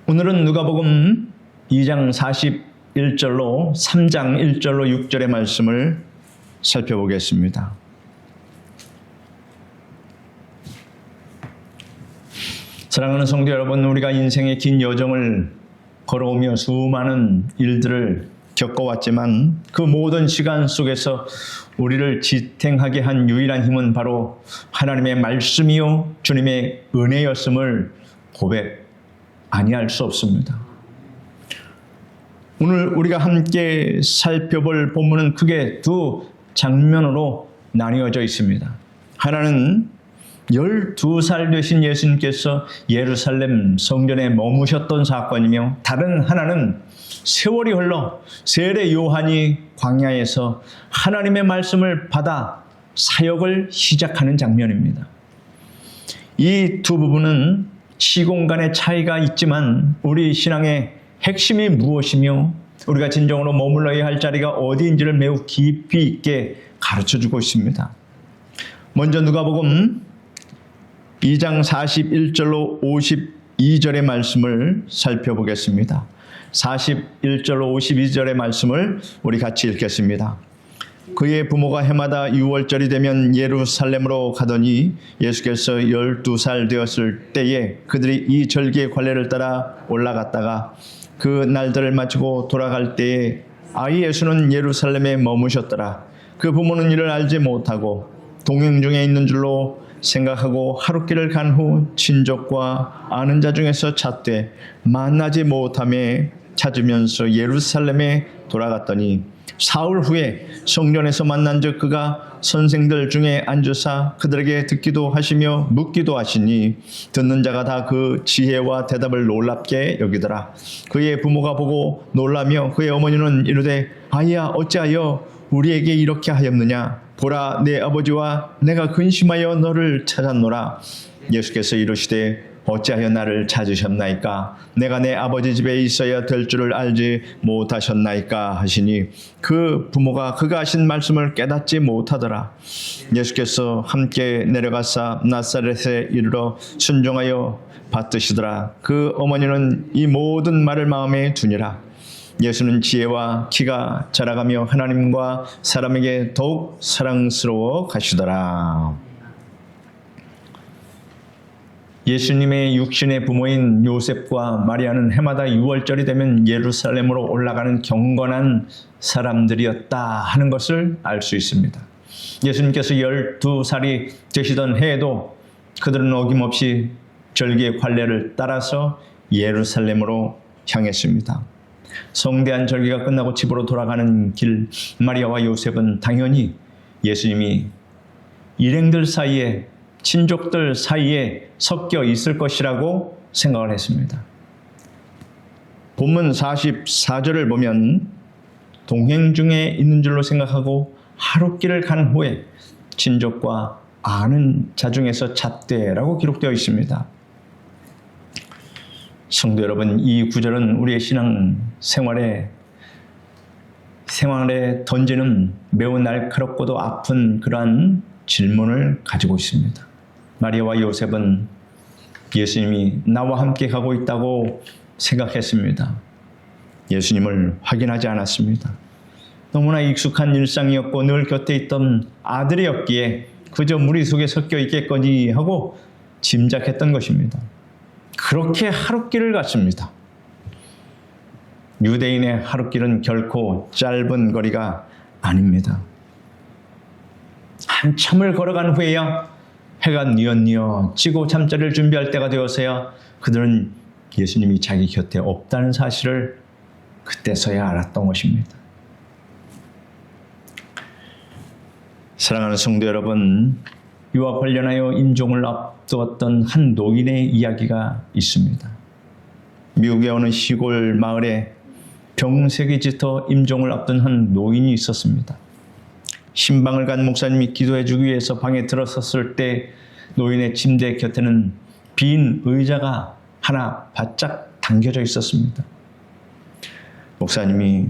오늘은 누가복음 2장 41절로 3장 1절로 6절의 말씀을 살펴보겠습니다. 사랑하는 성도 여러분, 우리가 인생의 긴 여정을 걸어오며 수많은 일들을 겪어왔지만 그 모든 시간 속에서 우리를 지탱하게 한 유일한 힘은 바로 하나님의 말씀이요 주님의 은혜였음을 고백 아니할 수 없습니다. 오늘 우리가 함께 살펴볼 본문은 크게 두 장면으로 나뉘어져 있습니다. 하나는 12살 되신 예수님께서 예루살렘 성전에 머무셨던 사건이며, 다른 하나는 세월이 흘러 세례 요한이 광야에서 하나님의 말씀을 받아 사역을 시작하는 장면입니다. 이 두 부분은 시공간의 차이가 있지만 우리 신앙의 핵심이 무엇이며 우리가 진정으로 머물러야 할 자리가 어디인지를 매우 깊이 있게 가르쳐주고 있습니다. 먼저 누가복음 2장 41절로 52절의 말씀을 살펴보겠습니다. 41절로 52절의 말씀을 우리 같이 읽겠습니다. 그의 부모가 해마다 6월절이 되면 예루살렘으로 가더니 예수께서 12살 되었을 때에 그들이 이 절기의 관례를 따라 올라갔다가 그 날들을 마치고 돌아갈 때에 아이 예수는 예루살렘에 머무셨더라. 그 부모는 이를 알지 못하고 동행 중에 있는 줄로 생각하고 하룻길을 간 후 친족과 아는 자 중에서 찾되 만나지 못하며 찾으면서 예루살렘에 돌아갔더니 사흘 후에 성전에서 만난즉 그가 선생들 중에 앉으사 그들에게 듣기도 하시며 묻기도 하시니 듣는 자가 다 그 지혜와 대답을 놀랍게 여기더라. 그의 부모가 보고 놀라며 그의 어머니는 이르되 아이야 어찌하여 우리에게 이렇게 하였느냐. 보라 내 아버지와 내가 근심하여 너를 찾았노라. 예수께서 이르시되 어찌하여 나를 찾으셨나이까. 내가 내 아버지 집에 있어야 될 줄을 알지 못하셨나이까 하시니 그 부모가 그가 하신 말씀을 깨닫지 못하더라. 예수께서 함께 내려가사 나사렛에 이르러 순종하여 받드시더라. 그 어머니는 이 모든 말을 마음에 두니라. 예수는 지혜와 키가 자라가며 하나님과 사람에게 더욱 사랑스러워 가시더라. 예수님의 육신의 부모인 요셉과 마리아는 해마다 6월절이 되면 예루살렘으로 올라가는 경건한 사람들이었다 하는 것을 알 수 있습니다. 예수님께서 12살이 되시던 해에도 그들은 어김없이 절기의 관례를 따라서 예루살렘으로 향했습니다. 성대한 절기가 끝나고 집으로 돌아가는 길, 마리아와 요셉은 당연히 예수님이 일행들 사이에, 친족들 사이에 섞여 있을 것이라고 생각을 했습니다. 본문 44절을 보면 동행 중에 있는 줄로 생각하고 하룻길을 간 후에 친족과 아는 자 중에서 찾되라고 기록되어 있습니다. 성도 여러분, 이 구절은 우리의 신앙 생활에 던지는 매우 날카롭고도 아픈 그러한 질문을 가지고 있습니다. 마리아와 요셉은 예수님이 나와 함께 가고 있다고 생각했습니다. 예수님을 확인하지 않았습니다. 너무나 익숙한 일상이었고 늘 곁에 있던 아들이었기에 그저 무리 속에 섞여 있겠거니 하고 짐작했던 것입니다. 그렇게 하룻길을 갔습니다. 유대인의 하룻길은 결코 짧은 거리가 아닙니다. 한참을 걸어간 후에야 해가 뉘엿뉘엿 지고 잠자리를 준비할 때가 되어서야 그들은 예수님이 자기 곁에 없다는 사실을 그때서야 알았던 것입니다. 사랑하는 성도 여러분, 이와 관련하여 임종을 앞두었던 한 노인의 이야기가 있습니다. 미국의 어느 시골 마을에 병색이 짙어 임종을 앞둔 한 노인이 있었습니다. 신방을 간 목사님이 기도해 주기 위해서 방에 들어섰을 때 노인의 침대 곁에는 빈 의자가 하나 바짝 당겨져 있었습니다. 목사님이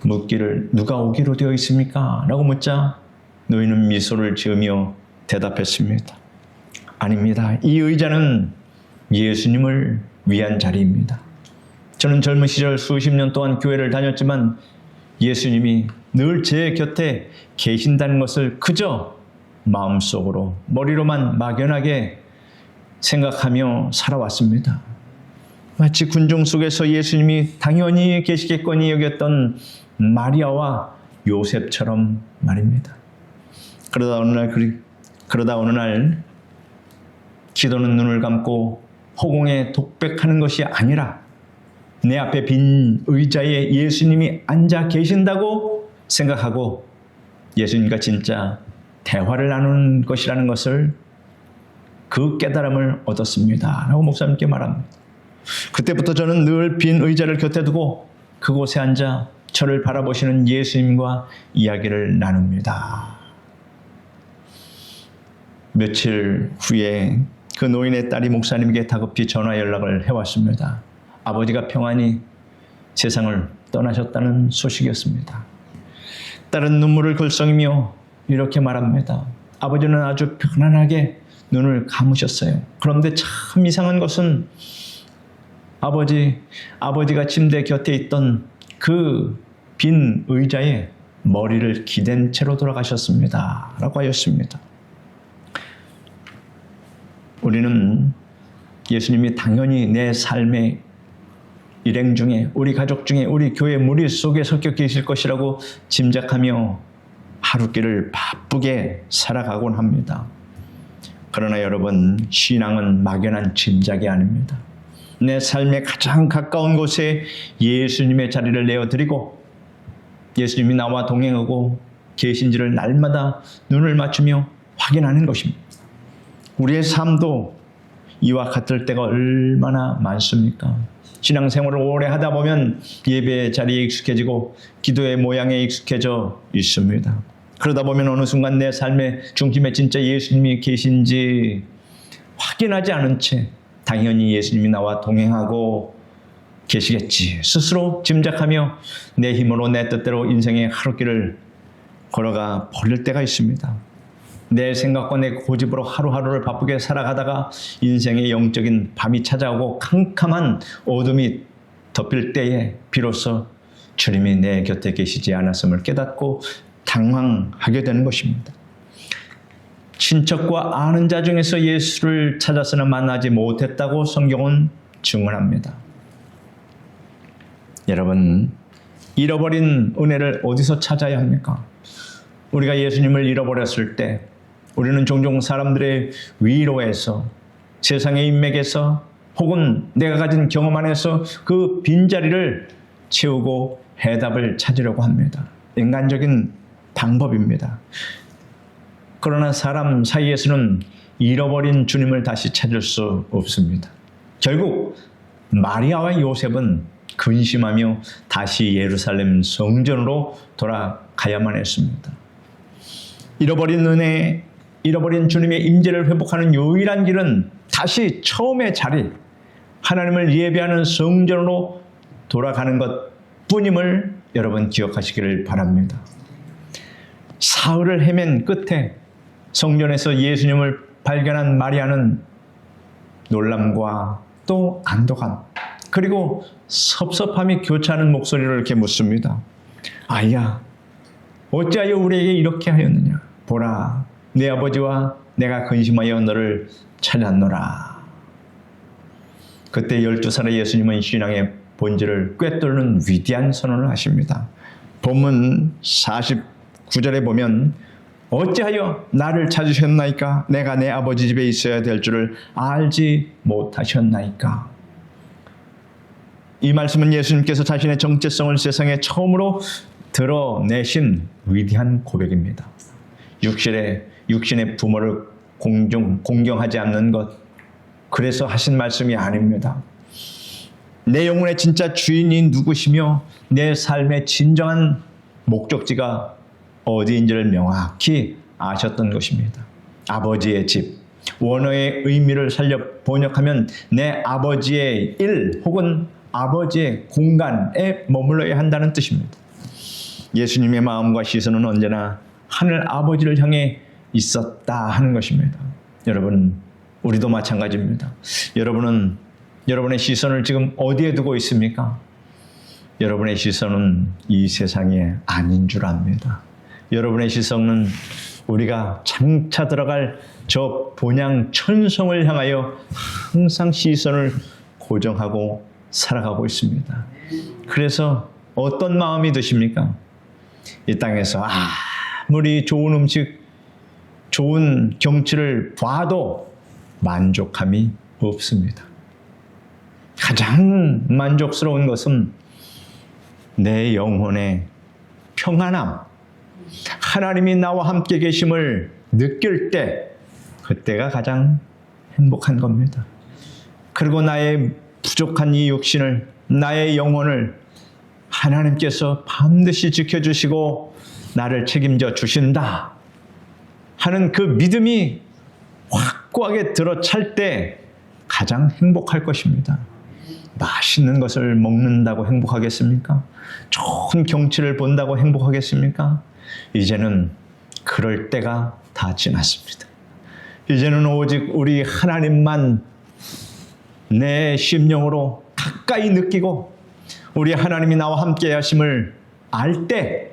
묻기를 누가 오기로 되어 있습니까? 라고 묻자 노인은 미소를 지으며 대답했습니다. 아닙니다. 이 의자는 예수님을 위한 자리입니다. 저는 젊은 시절 수십 년 동안 교회를 다녔지만 예수님이 늘 제 곁에 계신다는 것을 그저 마음속으로 머리로만 막연하게 생각하며 살아왔습니다. 마치 군중 속에서 예수님이 당연히 계시겠거니 여겼던 마리아와 요셉처럼 말입니다. 그러다 어느 날 기도는 눈을 감고 허공에 독백하는 것이 아니라 내 앞에 빈 의자에 예수님이 앉아 계신다고 생각하고 예수님과 진짜 대화를 나누는 것이라는 것을 그 깨달음을 얻었습니다. 라고 목사님께 말합니다. 그때부터 저는 늘 빈 의자를 곁에 두고 그곳에 앉아 저를 바라보시는 예수님과 이야기를 나눕니다. 며칠 후에 그 노인의 딸이 목사님에게 다급히 전화 연락을 해왔습니다. 아버지가 평안히 세상을 떠나셨다는 소식이었습니다. 딸은 눈물을 글썽이며 이렇게 말합니다. 아버지는 아주 편안하게 눈을 감으셨어요. 그런데 참 이상한 것은 아버지가 침대 곁에 있던 그 빈 의자에 머리를 기댄 채로 돌아가셨습니다. 라고 하였습니다. 우리는 예수님이 당연히 내 삶의 일행 중에, 우리 가족 중에, 우리 교회 무리 속에 섞여 계실 것이라고 짐작하며 하루길을 바쁘게 살아가곤 합니다. 그러나 여러분, 신앙은 막연한 짐작이 아닙니다. 내 삶의 가장 가까운 곳에 예수님의 자리를 내어드리고 예수님이 나와 동행하고 계신지를 날마다 눈을 맞추며 확인하는 것입니다. 우리의 삶도 이와 같을 때가 얼마나 많습니까? 신앙생활을 오래 하다 보면 예배의 자리에 익숙해지고 기도의 모양에 익숙해져 있습니다. 그러다 보면 어느 순간 내 삶의 중심에 진짜 예수님이 계신지 확인하지 않은 채 당연히 예수님이 나와 동행하고 계시겠지 스스로 짐작하며 내 힘으로 내 뜻대로 인생의 하루길을 걸어가 버릴 때가 있습니다. 내 생각과 내 고집으로 하루하루를 바쁘게 살아가다가 인생의 영적인 밤이 찾아오고 캄캄한 어둠이 덮일 때에 비로소 주님이 내 곁에 계시지 않았음을 깨닫고 당황하게 되는 것입니다. 친척과 아는 자 중에서 예수를 찾아서는 만나지 못했다고 성경은 증언합니다. 여러분, 잃어버린 은혜를 어디서 찾아야 합니까? 우리가 예수님을 잃어버렸을 때 우리는 종종 사람들의 위로에서, 세상의 인맥에서, 혹은 내가 가진 경험 안에서 그 빈자리를 채우고 해답을 찾으려고 합니다. 인간적인 방법입니다. 그러나 사람 사이에서는 잃어버린 주님을 다시 찾을 수 없습니다. 결국 마리아와 요셉은 근심하며 다시 예루살렘 성전으로 돌아가야만 했습니다. 잃어버린 은혜, 잃어버린 주님의 임재를 회복하는 유일한 길은 다시 처음의 자리, 하나님을 예배하는 성전으로 돌아가는 것 뿐임을 여러분 기억하시기를 바랍니다. 사흘을 헤맨 끝에 성전에서 예수님을 발견한 마리아는 놀람과 또 안도감, 그리고 섭섭함이 교차하는 목소리로 이렇게 묻습니다. 아이야, 어찌하여 우리에게 이렇게 하였느냐? 보라, 내 아버지와 내가 근심하여 너를 찾았노라. 그때 12살의 예수님은 신앙의 본질을 꿰뚫는 위대한 선언을 하십니다. 본문 49절에 보면 어찌하여 나를 찾으셨나이까? 내가 내 아버지 집에 있어야 될 줄을 알지 못하셨나이까? 이 말씀은 예수님께서 자신의 정체성을 세상에 처음으로 드러내신 위대한 고백입니다. 육신의 부모를 공경하지 않는 것, 그래서 하신 말씀이 아닙니다. 내 영혼의 진짜 주인이 누구시며 내 삶의 진정한 목적지가 어디인지를 명확히 아셨던 것입니다. 아버지의 집, 원어의 의미를 살려 번역하면 내 아버지의 일 혹은 아버지의 공간에 머물러야 한다는 뜻입니다. 예수님의 마음과 시선은 언제나 하늘 아버지를 향해 있었다 하는 것입니다. 여러분, 우리도 마찬가지입니다. 여러분은 여러분의 시선을 지금 어디에 두고 있습니까? 여러분의 시선은 이 세상에 아닌 줄 압니다. 여러분의 시선은 우리가 장차 들어갈 저 본향 천성을 향하여 항상 시선을 고정하고 살아가고 있습니다. 그래서 어떤 마음이 드십니까? 이 땅에서 아무리 좋은 음식, 좋은 경치를 봐도 만족함이 없습니다. 가장 만족스러운 것은 내 영혼의 평안함, 하나님이 나와 함께 계심을 느낄 때 그때가 가장 행복한 겁니다. 그리고 나의 부족한 이 육신을, 나의 영혼을 하나님께서 반드시 지켜주시고 나를 책임져 주신다 하는 그 믿음이 확고하게 들어찰 때 가장 행복할 것입니다. 맛있는 것을 먹는다고 행복하겠습니까? 좋은 경치를 본다고 행복하겠습니까? 이제는 그럴 때가 다 지났습니다. 이제는 오직 우리 하나님만 내 심령으로 가까이 느끼고 우리 하나님이 나와 함께 하심을 알 때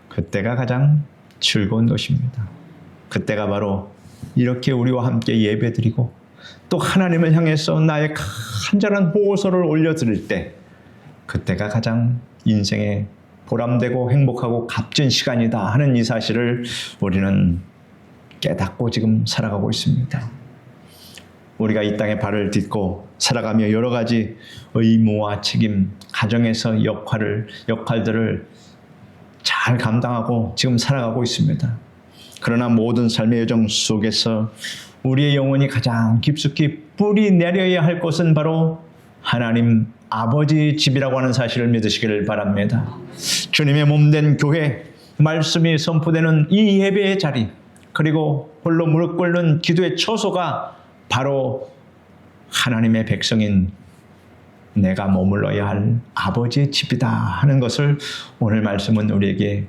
그때가 가장 즐거운 것입니다. 그때가 바로 이렇게 우리와 함께 예배드리고 또 하나님을 향해서 나의 간절한 호소를 올려드릴 때 그때가 가장 인생의 보람되고 행복하고 값진 시간이다 하는 이 사실을 우리는 깨닫고 지금 살아가고 있습니다. 우리가 이 땅에 발을 딛고 살아가며 여러 가지 의무와 책임, 가정에서 역할들을 잘 감당하고 지금 살아가고 있습니다. 그러나 모든 삶의 여정 속에서 우리의 영혼이 가장 깊숙이 뿌리 내려야 할 곳은 바로 하나님 아버지 집이라고 하는 사실을 믿으시기를 바랍니다. 주님의 몸된 교회, 말씀이 선포되는 이 예배의 자리, 그리고 홀로 무릎 꿇는 기도의 처소가 바로 하나님의 백성인 내가 머물러야 할 아버지의 집이다 하는 것을 오늘 말씀은 우리에게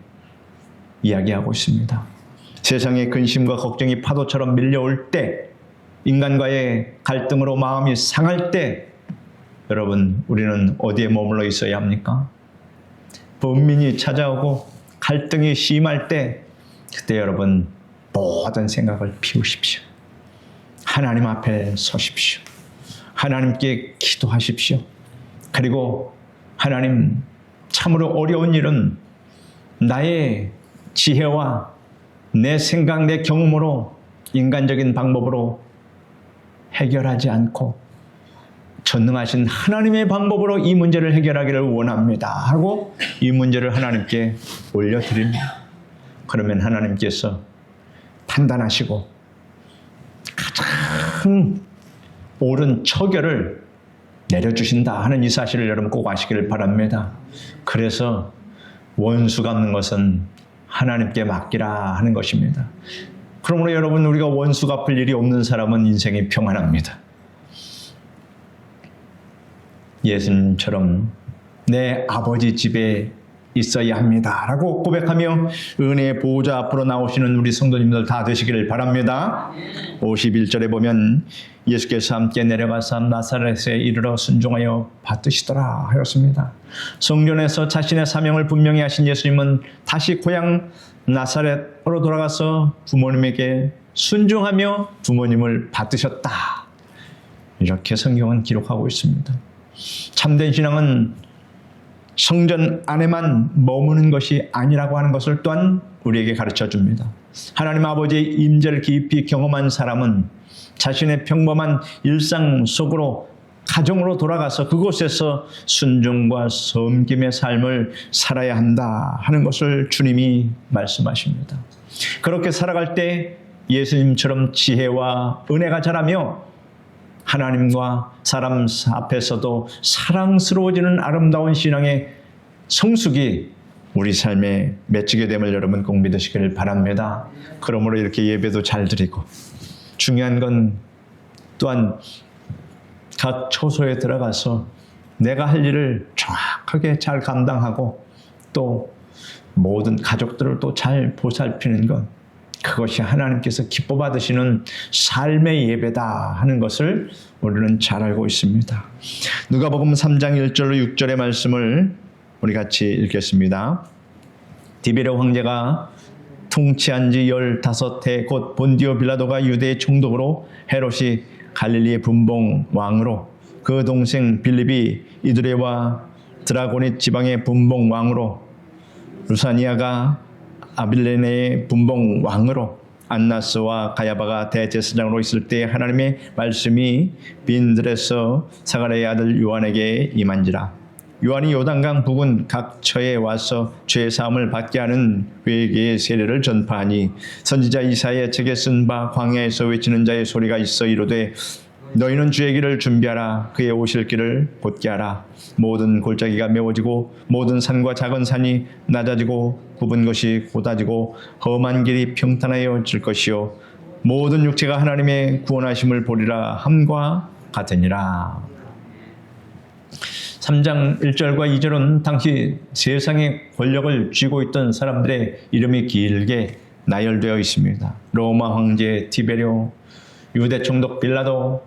이야기하고 있습니다. 세상의 근심과 걱정이 파도처럼 밀려올 때, 인간과의 갈등으로 마음이 상할 때 여러분, 우리는 어디에 머물러 있어야 합니까? 번민이 찾아오고 갈등이 심할 때 그때 여러분 모든 생각을 비우십시오. 하나님 앞에 서십시오. 하나님께 기도하십시오. 그리고 하나님, 참으로 어려운 일은 나의 지혜와 내 생각, 내 경험으로 인간적인 방법으로 해결하지 않고 전능하신 하나님의 방법으로 이 문제를 해결하기를 원합니다 하고 이 문제를 하나님께 올려드립니다. 그러면 하나님께서 판단하시고 가장 옳은 처결을 내려주신다 하는 이 사실을 여러분 꼭 아시기를 바랍니다. 그래서 원수 갚는 것은 하나님께 맡기라 하는 것입니다. 그러므로 여러분, 우리가 원수 갚을 일이 없는 사람은 인생이 평안합니다. 예수님처럼 내 아버지 집에 있어야 합니다 라고 고백하며 은혜의 보호자 앞으로 나오시는 우리 성도님들 다 되시기를 바랍니다. 51절에 보면 예수께서 함께 내려가사 나사렛에 이르러 순종하여 받으시더라 하였습니다. 성전에서 자신의 사명을 분명히 하신 예수님은 다시 고향 나사렛으로 돌아가서 부모님에게 순종하며 부모님을 받으셨다. 이렇게 성경은 기록하고 있습니다. 참된 신앙은 성전 안에만 머무는 것이 아니라고 하는 것을 또한 우리에게 가르쳐 줍니다. 하나님 아버지의 임재를 깊이 경험한 사람은 자신의 평범한 일상 속으로 가정으로 돌아가서 그곳에서 순종과 섬김의 삶을 살아야 한다 하는 것을 주님이 말씀하십니다. 그렇게 살아갈 때 예수님처럼 지혜와 은혜가 자라며 하나님과 사람 앞에서도 사랑스러워지는 아름다운 신앙의 성숙이 우리 삶에 맺히게 됨을 여러분 꼭 믿으시기를 바랍니다. 그러므로 이렇게 예배도 잘 드리고 중요한 건 또한 각 처소에 들어가서 내가 할 일을 정확하게 잘 감당하고 또 모든 가족들을 또 잘 보살피는 것, 그것이 하나님께서 기뻐 받으시는 삶의 예배다 하는 것을 우리는 잘 알고 있습니다. 누가복음 3장 1절로 6절의 말씀을 우리 같이 읽겠습니다. 디베레 황제가 통치한 지 15해 곧 본디오 빌라도가 유대의 총독으로 헤롯이 갈릴리의 분봉 왕으로 그 동생 빌립이 이두레와 드라고닛 지방의 분봉 왕으로 루사니아가 아빌레네의 분봉 왕으로 안나스와 가야바가 대제사장으로 있을 때 하나님의 말씀이 빈들에서 사가랴의 아들 요한에게 임한지라. 요한이 요단강 부근 각 처에 와서 죄 사함을 받게 하는 회개의 세례를 전파하니 선지자 이사야의 책에 쓴 바 광야에서 외치는 자의 소리가 있어 이르되 너희는 주의 길을 준비하라. 그의 오실 길을 곧게 하라. 모든 골짜기가 메워지고 모든 산과 작은 산이 낮아지고 굽은 것이 곧아지고 험한 길이 평탄하여질 것이요 모든 육체가 하나님의 구원하심을 보리라 함과 같으니라. 3장 1절과 2절은 당시 세상의 권력을 쥐고 있던 사람들의 이름이 길게 나열되어 있습니다. 로마 황제 티베리오, 유대 총독 빌라도,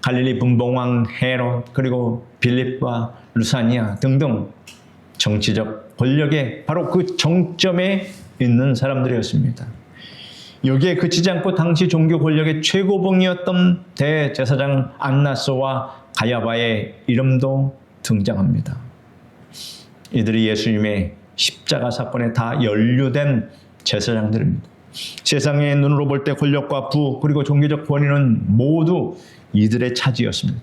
갈릴리 분봉왕 헤롯, 그리고 빌립과 루사니아 등등 정치적 권력의 바로 그 정점에 있는 사람들이었습니다. 여기에 그치지 않고 당시 종교 권력의 최고봉이었던 대제사장 안나스와 가야바의 이름도 등장합니다. 이들이 예수님의 십자가 사건에 다 연루된 제사장들입니다. 세상의 눈으로 볼 때 권력과 부 그리고 종교적 권위는 모두 이들의 차지였습니다.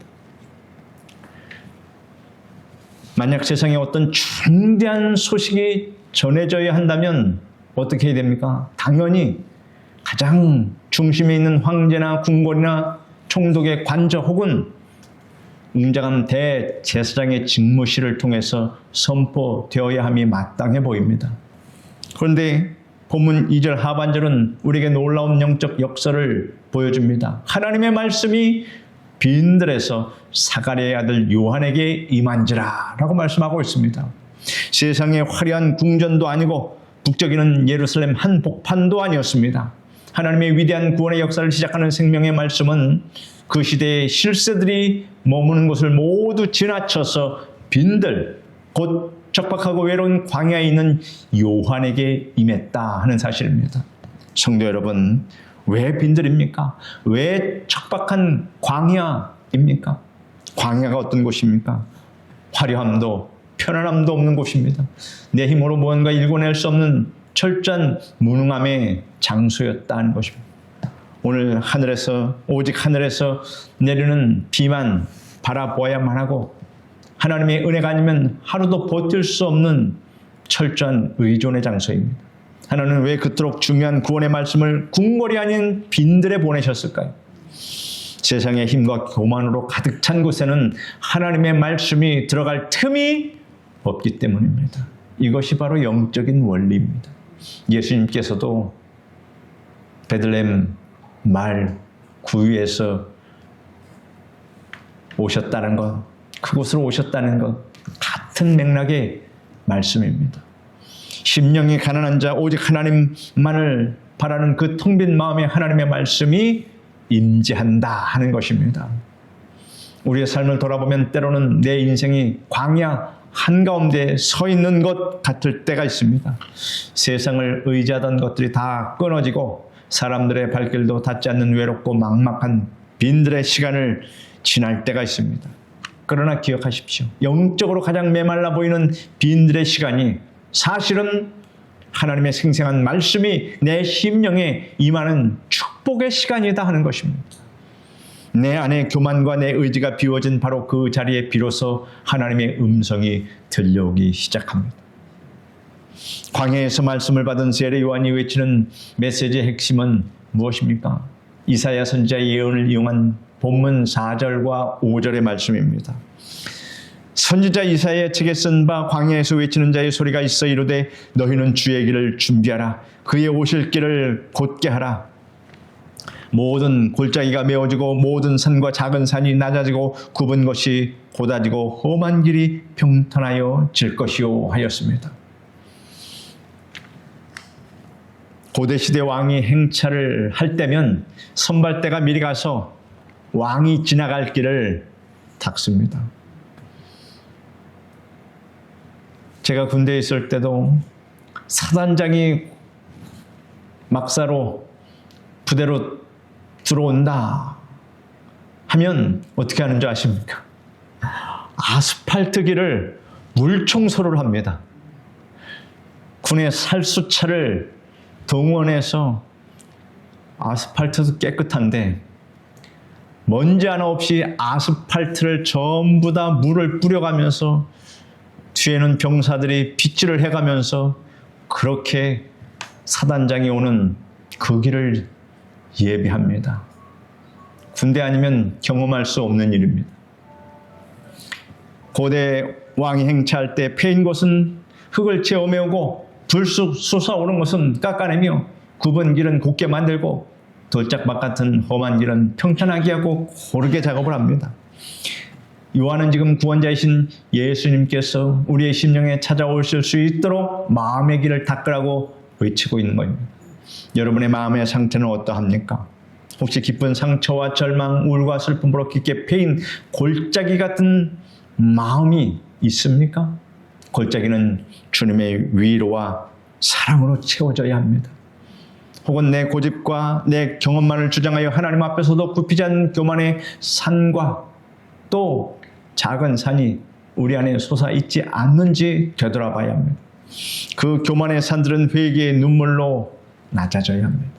만약 세상에 어떤 중대한 소식이 전해져야 한다면 어떻게 해야 됩니까? 당연히 가장 중심에 있는 황제나 궁궐이나 총독의 관저 혹은 웅장한 대제사장의 직무실을 통해서 선포되어야 함이 마땅해 보입니다. 그런데 본문 2절 하반절은 우리에게 놀라운 영적 역사를 보여줍니다. 하나님의 말씀이 빈들에서 사가랴의 아들 요한에게 임한지라 라고 말씀하고 있습니다. 세상의 화려한 궁전도 아니고 북적이는 예루살렘 한복판도 아니었습니다. 하나님의 위대한 구원의 역사를 시작하는 생명의 말씀은 그 시대의 실세들이 머무는 곳을 모두 지나쳐서 빈들, 곧 척박하고 외로운 광야에 있는 요한에게 임했다 하는 사실입니다. 성도 여러분, 왜 빈들입니까? 왜 척박한 광야입니까? 광야가 어떤 곳입니까? 화려함도 편안함도 없는 곳입니다. 내 힘으로 무언가 일궈낼 수 없는 철저한 무능함의 장소였다는 것입니다. 오늘 하늘에서 오직 하늘에서 내리는 비만 바라보아야만 하고 하나님의 은혜가 아니면 하루도 버틸 수 없는 철저한 의존의 장소입니다. 하나님은 왜 그토록 중요한 구원의 말씀을 궁궐이 아닌 빈들에 보내셨을까요? 세상의 힘과 교만으로 가득 찬 곳에는 하나님의 말씀이 들어갈 틈이 없기 때문입니다. 이것이 바로 영적인 원리입니다. 예수님께서도 베들레헴 말 구유에서 오셨다는 것, 그곳으로 오셨다는 것 같은 맥락의 말씀입니다. 심령이 가난한 자 오직 하나님만을 바라는 그 텅 빈 마음에 하나님의 말씀이 임재한다 하는 것입니다. 우리의 삶을 돌아보면 때로는 내 인생이 광야 한가운데 서 있는 것 같을 때가 있습니다. 세상을 의지하던 것들이 다 끊어지고 사람들의 발길도 닿지 않는 외롭고 막막한 빈들의 시간을 지날 때가 있습니다. 그러나 기억하십시오. 영적으로 가장 메말라 보이는 빈들의 시간이 사실은 하나님의 생생한 말씀이 내 심령에 임하는 축복의 시간이다 하는 것입니다. 내 안에 교만과 내 의지가 비워진 바로 그 자리에 비로소 하나님의 음성이 들려오기 시작합니다. 광야에서 말씀을 받은 세례 요한이 외치는 메시지의 핵심은 무엇입니까? 이사야 선지자의 예언을 이용한 본문 4절과 5절의 말씀입니다. 선지자 이사야의 책에 쓴 바 광야에서 외치는 자의 소리가 있어 이르되 너희는 주의 길을 준비하라. 그의 오실 길을 곧게 하라. 모든 골짜기가 메워지고 모든 산과 작은 산이 낮아지고 굽은 것이 곧아지고 험한 길이 평탄하여 질 것이요 하였습니다. 고대 시대 왕이 행차를 할 때면 선발대가 미리 가서 왕이 지나갈 길을 닦습니다. 제가 군대에 있을 때도 사단장이 막사로 부대로 들어온다 하면 어떻게 하는 줄 아십니까? 아스팔트 길을 물청소를 합니다. 군의 살수차를 동원해서 아스팔트도 깨끗한데 먼지 하나 없이 아스팔트를 전부 다 물을 뿌려가면서 뒤에는 병사들이 빗질을 해가면서 그렇게 사단장이 오는 그 길을 예비합니다. 군대 아니면 경험할 수 없는 일입니다. 고대 왕이 행차할 때 패인 곳은 흙을 채워메우고 불쑥 솟아오른 것은 깎아내며 굽은 길은 곱게 만들고 돌짝막 같은 험한 길은 평탄하게 하고 고르게 작업을 합니다. 요한은 지금 구원자이신 예수님께서 우리의 심령에 찾아오실 수 있도록 마음의 길을 닦으라고 외치고 있는 겁니다. 여러분의 마음의 상태는 어떠합니까? 혹시 깊은 상처와 절망, 우울과 슬픔으로 깊게 패인 골짜기 같은 마음이 있습니까? 골짜기는 주님의 위로와 사랑으로 채워져야 합니다. 혹은 내 고집과 내 경험만을 주장하여 하나님 앞에서도 굽히지 않는 교만의 산과 또 작은 산이 우리 안에 솟아있지 않는지 되돌아봐야 합니다. 그 교만의 산들은 회개의 눈물로 낮아져야 합니다.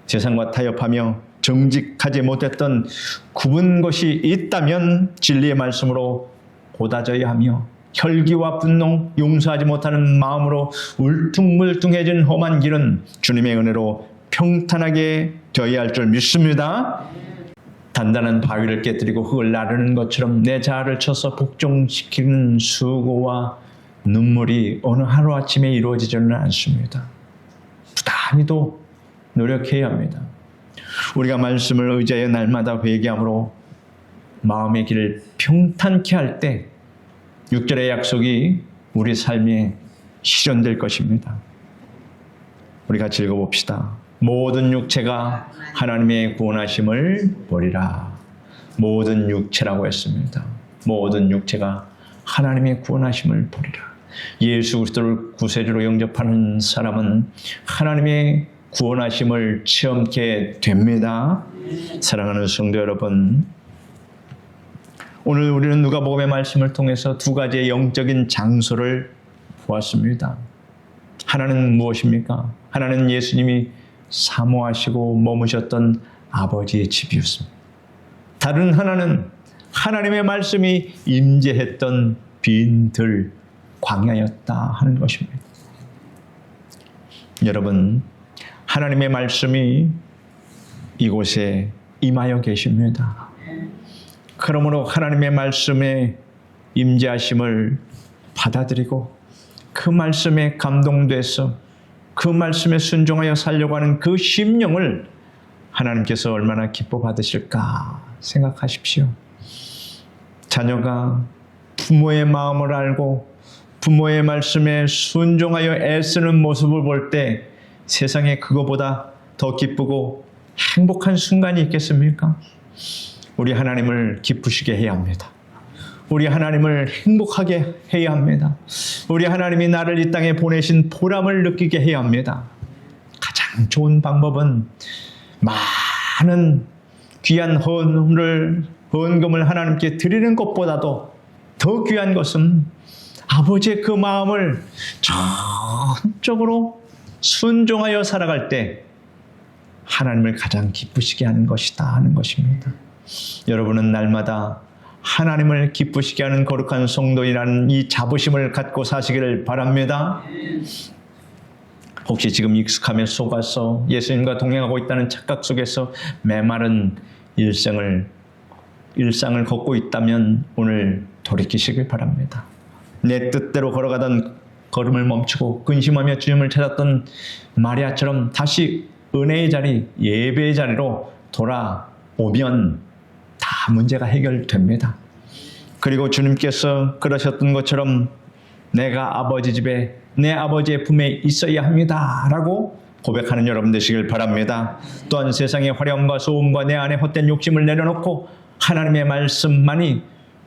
세상과 타협하며 정직하지 못했던 굽은 것이 있다면 진리의 말씀으로 고다져야 하며 혈기와 분노, 용서하지 못하는 마음으로 울퉁불퉁해진 험한 길은 주님의 은혜로 평탄하게 되어야 할 줄 믿습니다. 단단한 바위를 깨뜨리고 흙을 나르는 것처럼 내 자아를 쳐서 복종시키는 수고와 눈물이 어느 하루아침에 이루어지지는 않습니다. 부단히도 노력해야 합니다. 우리가 말씀을 의지하여 날마다 회개함으로 마음의 길을 평탄케 할 때 6절의 약속이 우리 삶에 실현될 것입니다. 우리 같이 읽어봅시다. 모든 육체가 하나님의 구원하심을 보리라. 모든 육체라고 했습니다. 모든 육체가 하나님의 구원하심을 보리라. 예수 그리스도를 구세주로 영접하는 사람은 하나님의 구원하심을 체험케 됩니다. 사랑하는 성도 여러분, 오늘 우리는 누가복음의 말씀을 통해서 두 가지의 영적인 장소를 보았습니다. 하나는 무엇입니까? 하나는 예수님이 사모하시고 머무셨던 아버지의 집이었습니다. 다른 하나는 하나님의 말씀이 임재했던 빈들 광야였다 하는 것입니다. 여러분, 하나님의 말씀이 이곳에 임하여 계십니다. 그러므로 하나님의 말씀에 임재하심을 받아들이고 그 말씀에 감동돼서 그 말씀에 순종하여 살려고 하는 그 심령을 하나님께서 얼마나 기뻐 받으실까 생각하십시오. 자녀가 부모의 마음을 알고 부모의 말씀에 순종하여 애쓰는 모습을 볼 때 세상에 그거보다 더 기쁘고 행복한 순간이 있겠습니까? 우리 하나님을 기쁘시게 해야 합니다. 우리 하나님을 행복하게 해야 합니다. 우리 하나님이 나를 이 땅에 보내신 보람을 느끼게 해야 합니다. 가장 좋은 방법은 많은 귀한 헌금을 하나님께 드리는 것보다도 더 귀한 것은 아버지의 그 마음을 전적으로 순종하여 살아갈 때 하나님을 가장 기쁘시게 하는 것이다 하는 것입니다. 여러분은 날마다 하나님을 기쁘시게 하는 거룩한 성도이라는 이 자부심을 갖고 사시기를 바랍니다. 혹시 지금 익숙함에 속아서 예수님과 동행하고 있다는 착각 속에서 메마른 일상을 걷고 있다면 오늘 돌이키시길 바랍니다. 내 뜻대로 걸어가던 걸음을 멈추고 근심하며 주님을 찾았던 마리아처럼 다시 은혜의 자리, 예배의 자리로 돌아오면 다 문제가 해결됩니다. 그리고 주님께서 그러셨던 것처럼 내가 아버지 집에 내 아버지의 품에 있어야 합니다 라고 고백하는 여러분 되시길 바랍니다. 또한 세상의 화려함과 소음과 내 안에 헛된 욕심을 내려놓고 하나님의 말씀만이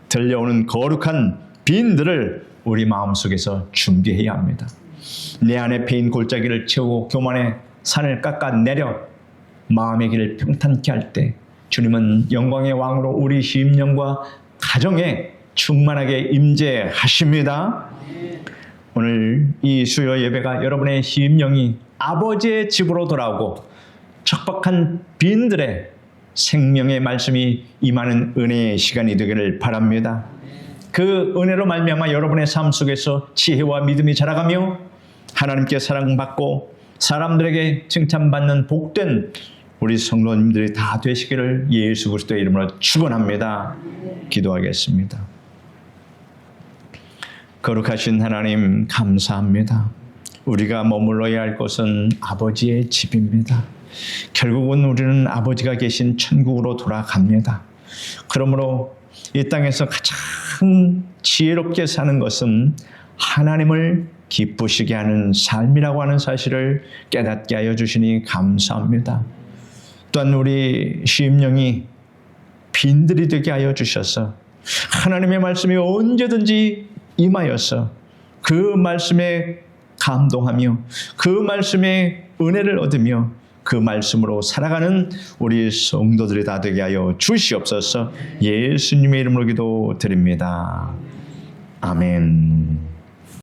들려오는 거룩한 빈들을 우리 마음속에서 준비해야 합니다. 내 안에 패인 골짜기를 채우고 교만의 산을 깎아내려 마음의 길을 평탄케 할 때 주님은 영광의 왕으로 우리 심령과 가정에 충만하게 임재하십니다. 오늘 이 수요 예배가 여러분의 심령이 아버지의 집으로 돌아오고 척박한 빈들의 생명의 말씀이 임하는 은혜의 시간이 되기를 바랍니다. 그 은혜로 말미암아 여러분의 삶 속에서 지혜와 믿음이 자라가며 하나님께 사랑받고 사람들에게 칭찬받는 복된 우리 성도님들이 다 되시기를 예수 그리스도의 이름으로 축원합니다. 기도하겠습니다. 거룩하신 하나님 감사합니다. 우리가 머물러야 할 곳은 아버지의 집입니다. 결국은 우리는 아버지가 계신 천국으로 돌아갑니다. 그러므로 이 땅에서 가장 지혜롭게 사는 것은 하나님을 기쁘시게 하는 삶이라고 하는 사실을 깨닫게 하여 주시니 감사합니다. 또한 우리 심령이 빈들이 되게 하여 주셔서 하나님의 말씀이 언제든지 임하여서 그 말씀에 감동하며 그 말씀에 은혜를 얻으며 그 말씀으로 살아가는 우리 성도들이 다 되게 하여 주시옵소서. 예수님의 이름으로 기도드립니다. 아멘.